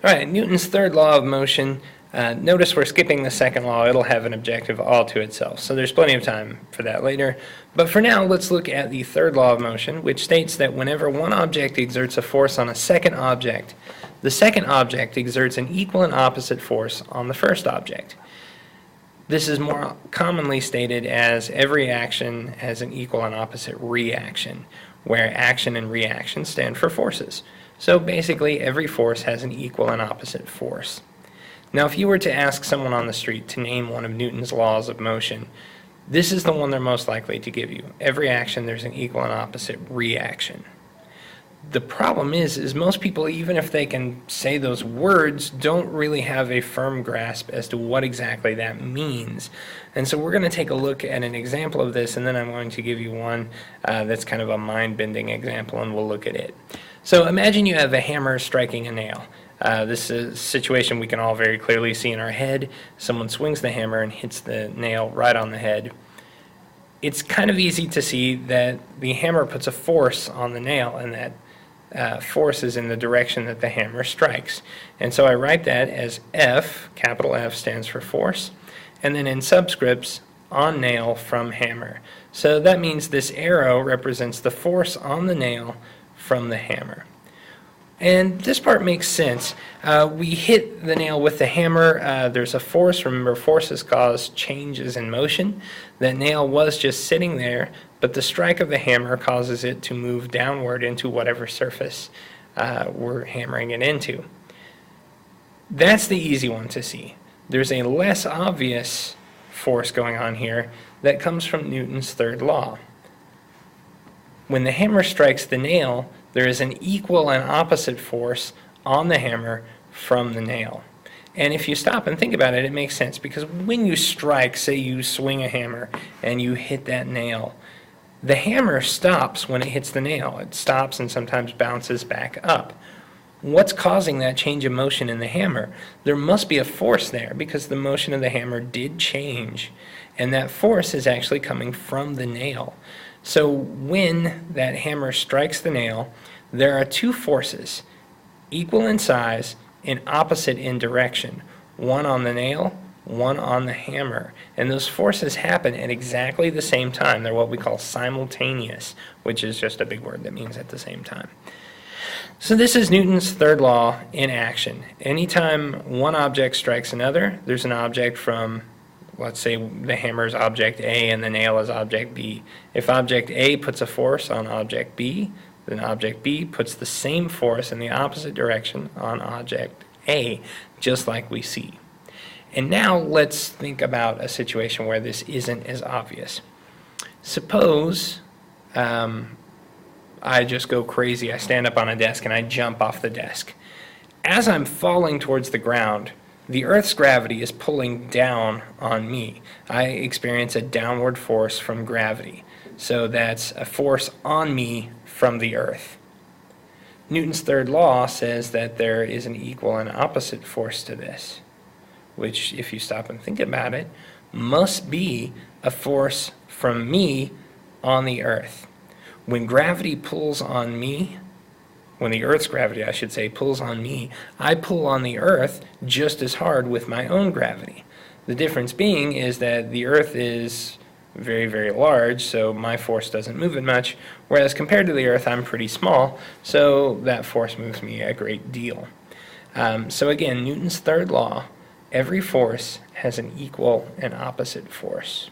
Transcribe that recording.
All right, Newton's third law of motion. Notice we're skipping the second law. It'll have an objective all to itself, so there's plenty of time for that later. But for now, let's look at the third law of motion, which states that whenever one object exerts a force on a second object, the second object exerts an equal and opposite force on the first object. This is more commonly stated as every action has an equal and opposite reaction, where action and reaction stand for forces. So basically, every force has an equal and opposite force. Now, if you were to ask someone on the street to name one of Newton's laws of motion, this is the one they're most likely to give you. Every action, there's an equal and opposite reaction. The problem is most people, even if they can say those words, don't really have a firm grasp as to what exactly that means. And so we're going to take a look at an example of this, and then I'm going to give you one that's kind of a mind-bending example, and we'll look at it. So imagine you have a hammer striking a nail. This is a situation we can all very clearly see in our head. Someone swings the hammer and hits the nail right on the head. It's kind of easy to see that the hammer puts a force on the nail, and that force is in the direction that the hammer strikes. And so I write that as F, capital F stands for force, and then in subscripts, on nail from hammer. So that means this arrow represents the force on the nail from the hammer. And this part makes sense. We hit the nail with the hammer. There's a force. Remember, forces cause changes in motion. That nail was just sitting there, but the strike of the hammer causes it to move downward into whatever surface we're hammering it into. That's the easy one to see. There's a less obvious force going on here that comes from Newton's third law. When the hammer strikes the nail, there is an equal and opposite force on the hammer from the nail. And if you stop and think about it, it makes sense, because when you strike, say you swing a hammer and you hit that nail, the hammer stops when it hits the nail. It stops and sometimes bounces back up. What's causing that change of motion in the hammer? There must be a force there, because the motion of the hammer did change, and that force is actually coming from the nail. So when that hammer strikes the nail, there are two forces, equal in size and opposite in direction, one on the nail, one on the hammer. And those forces happen at exactly the same time. They're what we call simultaneous, which is just a big word that means at the same time. So this is Newton's third law in action. Anytime one object strikes another, there's an object from, let's say the hammer is object A and the nail is object B. If object A puts a force on object B, then object B puts the same force in the opposite direction on object A, just like we see. And now let's think about a situation where this isn't as obvious. Suppose I just go crazy. I stand up on a desk and I jump off the desk. As I'm falling towards the ground, the Earth's gravity is pulling down on me. I experience a downward force from gravity. So that's a force on me from the Earth. Newton's third law says that there is an equal and opposite force to this, which, if you stop and think about it, must be a force from me on the Earth. When gravity pulls on me, when the Earth's gravity, I should say, pulls on me, I pull on the Earth just as hard with my own gravity. The difference being is that the Earth is very, very large, so my force doesn't move it much, whereas compared to the Earth, I'm pretty small, so that force moves me a great deal. So again, Newton's third law, every force has an equal and opposite force.